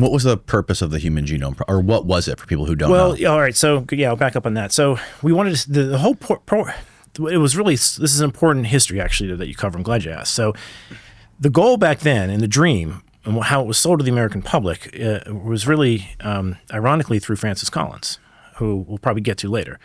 What was the purpose of the Human Genome or what was it for people who don't know? Well, all right. So yeah, I'll back up on that. So we wanted to, the whole it was really, this is an important history actually that you cover. I'm glad you asked. So the goal back then and the dream and how it was sold to the American public was really, ironically, through Francis Collins, who we'll probably get to later.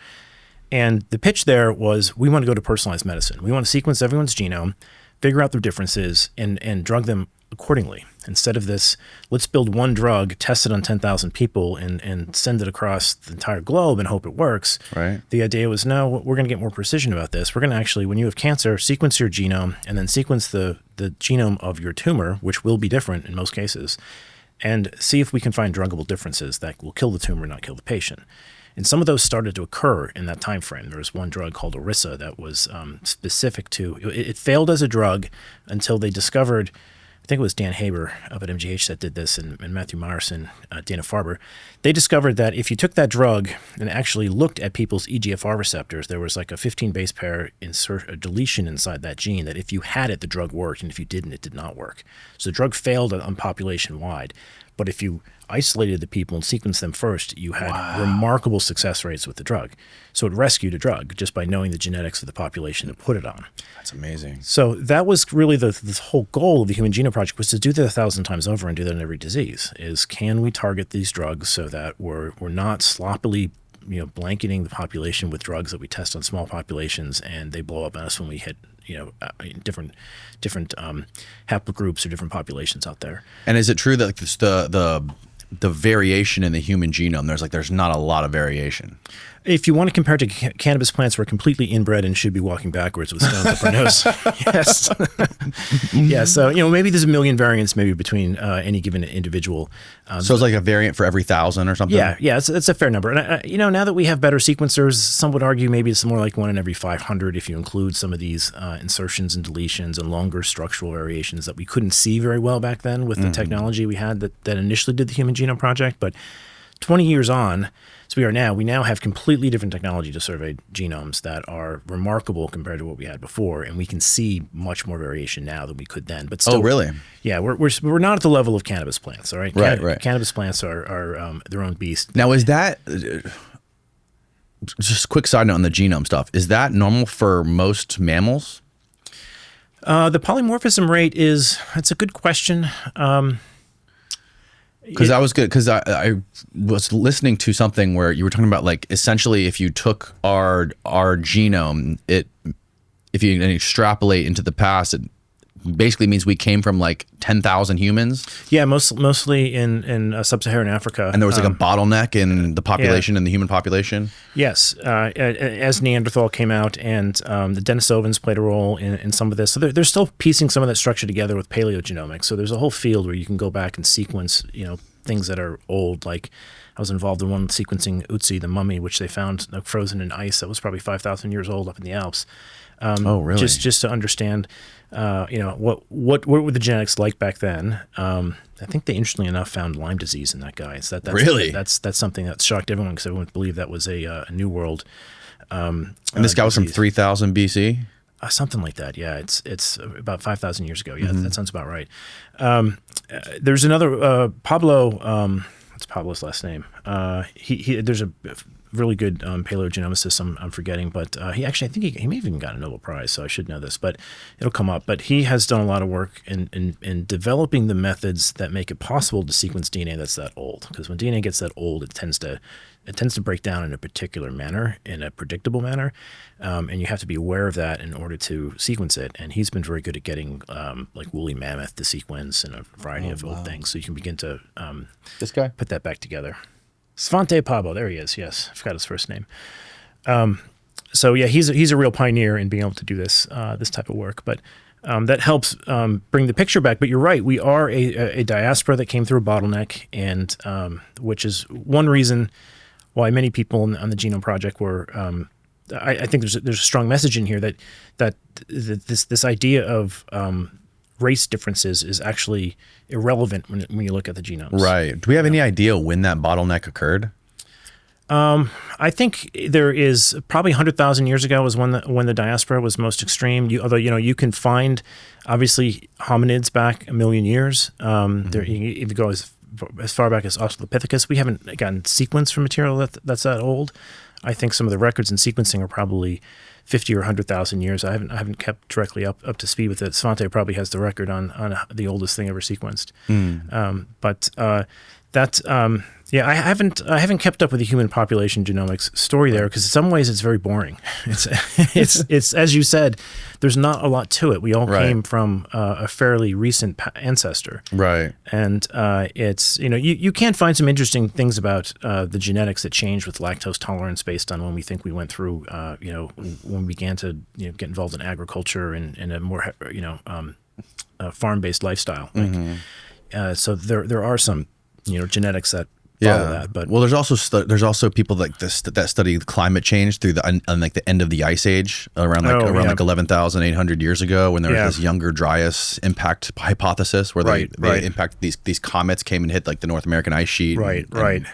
And the pitch there was, we want to go to personalized medicine. We want to sequence everyone's genome, figure out their differences, and drug them accordingly. Instead of this, let's build one drug, test it on 10,000 people, and send it across the entire globe and hope it works. Right. The idea was, no, we're going to get more precision about this. We're going to actually, when you have cancer, sequence your genome and then sequence the genome of your tumor, which will be different in most cases, and see if we can find druggable differences that will kill the tumor, not kill the patient. And some of those started to occur in that time frame. There was one drug called Orissa that was specific to, it failed as a drug until they discovered, I think it was Dan Haber up at MGH that did this, and Matthew Myerson, Dana-Farber. They discovered that if you took that drug and actually looked at people's EGFR receptors, there was like a 15 base pair deletion inside that gene that if you had it, the drug worked, and if you didn't, it did not work. So the drug failed on population-wide. But if you isolated the people and sequenced them first, you had remarkable success rates with the drug. So it rescued a drug just by knowing the genetics of the population to put it on. That's amazing. So that was really the whole goal of the Human Genome Project, was to do that 1,000 times over and do that in every disease, is can we target these drugs so that we're not sloppily blanketing the population with drugs that we test on small populations and they blow up on us when we hit different haplogroups or different populations out there. And is it true that the variation in the human genome, there's not a lot of variation? If you want to compare it to cannabis plants, we're completely inbred and should be walking backwards with stones up our nose. Yes. Yeah. So, maybe there's a million variants maybe between any given individual. So it's like a variant for every 1,000 or something? Yeah. It's a fair number. And, now that we have better sequencers, some would argue maybe it's more like 1 in every 500 if you include some of these insertions and deletions and longer structural variations that we couldn't see very well back then with the technology we had that initially did the Human Genome Project. But 20 years on, as we are now, we now have completely different technology to survey genomes that are remarkable compared to what we had before, and we can see much more variation now than we could then. But still, oh, really? Yeah, we're not at the level of cannabis plants. All right, Right. Cannabis plants are their own beast. Now, is that just a quick side note on the genome stuff? Is that normal for most mammals? The polymorphism rate that's a good question. Because I was listening to something where you were talking about essentially if you took our genome, if you extrapolate into the past, it basically means we came from 10,000 humans. Yeah, mostly in sub-Saharan Africa. And there was a bottleneck in the population, in the human population. Yes, as Neanderthal came out, and the Denisovans played a role in some of this. So they're still piecing some of that structure together with paleogenomics. So there's a whole field where you can go back and sequence, things that are old. Like I was involved in one sequencing Utsi, the mummy, which they found frozen in ice that was probably 5,000 years old up in the Alps. Oh, really? Just to understand, what were the genetics like back then? I think they interestingly enough found Lyme disease in that guy. So really? That's something that shocked everyone because everyone believed that was a new world. And this guy was from 3,000 BC? Something like that. Yeah, it's about 5,000 years ago. Yeah, that sounds about right. There's another Pablo. What's Pablo's last name? There's a really good paleogenomicist I'm forgetting, but I think he may have even gotten a Nobel Prize, so I should know this, but it'll come up. But he has done a lot of work in developing the methods that make it possible to sequence DNA that's that old. Because when DNA gets that old, it tends to break down in a particular manner, in a predictable manner, and you have to be aware of that in order to sequence it. And he's been very good at getting woolly mammoth to sequence and a variety of old things, so you can begin to this guy put that back together. Svante Pabo, there he is. Yes, I forgot his first name. So yeah, he's a real pioneer in being able to do this type of work. But that helps bring the picture back. But you're right, we are a diaspora that came through a bottleneck, and which is one reason why many people on the Genome Project were. I think there's a strong message in here that this idea of race differences is actually irrelevant when you look at the genomes. Right. Do we have any idea when that bottleneck occurred? I think there is probably 100,000 years ago was when the diaspora was most extreme. Although you can find obviously hominids back a million years. There, if you go as as far back as Australopithecus. We haven't gotten sequence from material that's that old. I think some of the records in sequencing are probably 50 or 100,000 years. I haven't kept directly up to speed with it. Svante probably has the record on the oldest thing ever sequenced. Yeah, I haven't kept up with the human population genomics story there, because in some ways it's very boring. It's as you said, there's not a lot to it. We all came from a fairly recent ancestor, right? And it's you can find some interesting things about the genetics that change with lactose tolerance based on when we think we went through when we began to get involved in agriculture and in a more farm-based lifestyle. So there are some genetics that follow that. But well, there's also people like this that study climate change through like the end of the ice age around like 11,800 years ago, when there was this younger Dryas impact hypothesis where they impact these comets came and hit like the North American ice sheet and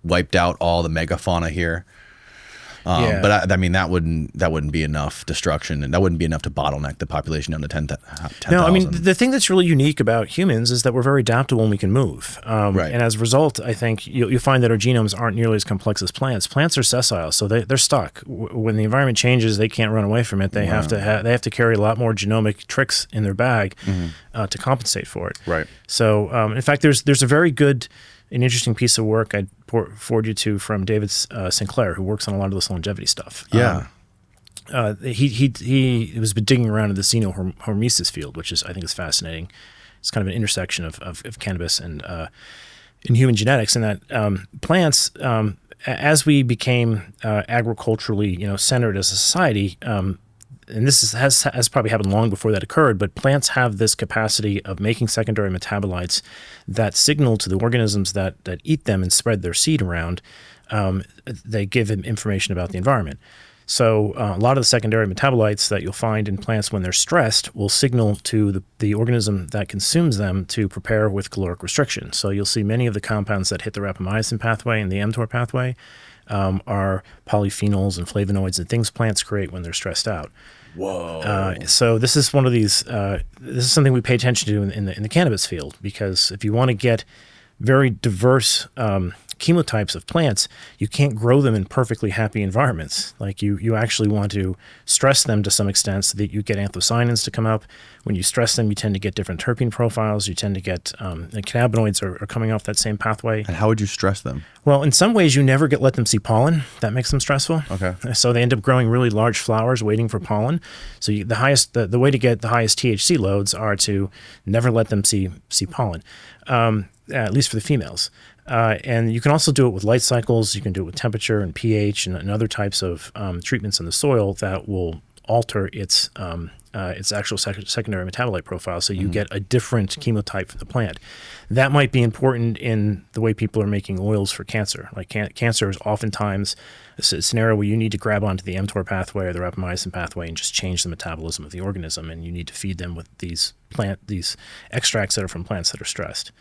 wiped out all the megafauna here. But I mean, that wouldn't be enough destruction, and that wouldn't be enough to bottleneck the population down to 10,000. No, I mean, the thing that's really unique about humans is that we're very adaptable when we can move. And as a result, I think you'll find that our genomes aren't nearly as complex as plants. Plants are sessile, so they're stuck. When the environment changes, they can't run away from it. They have to carry a lot more genomic tricks in their bag to compensate for it. Right. So, in fact, there's a very good, an interesting piece of work I'd forward you to from David Sinclair, who works on a lot of this longevity stuff. Yeah. He was digging around in the xenohormesis field, which I think is fascinating. It's kind of an intersection of cannabis and human genetics, and that plants, as we became agriculturally centered as a society, and this has probably happened long before that occurred, but plants have this capacity of making secondary metabolites that signal to the organisms that eat them and spread their seed around. They give them information about the environment. So a lot of the secondary metabolites that you'll find in plants when they're stressed will signal to the organism that consumes them to prepare with caloric restriction. So you'll see many of the compounds that hit the rapamycin pathway and the mTOR pathway are polyphenols and flavonoids and things plants create when they're stressed out. Whoa! So this is one of these. This is something we pay attention to in the cannabis field, because if you want to get very diverse chemotypes of plants, you can't grow them in perfectly happy environments. Like you actually want to stress them to some extent so that you get anthocyanins to come up. When you stress them, you tend to get different terpene profiles. You tend to get the cannabinoids are coming off that same pathway. And how would you stress them? Well, in some ways, you never let them see pollen. That makes them stressful. Okay. So they end up growing really large flowers waiting for pollen. So the way to get the highest THC loads are to never let them see pollen, at least for the females. And you can also do it with light cycles. You can do it with temperature and pH and other types of treatments in the soil that will alter its actual secondary metabolite profile, so you get a different chemotype from the plant. That might be important in the way people are making oils for cancer. Like cancer is oftentimes a scenario where you need to grab onto the mTOR pathway or the rapamycin pathway and just change the metabolism of the organism, and you need to feed them with these extracts that are from plants that are stressed.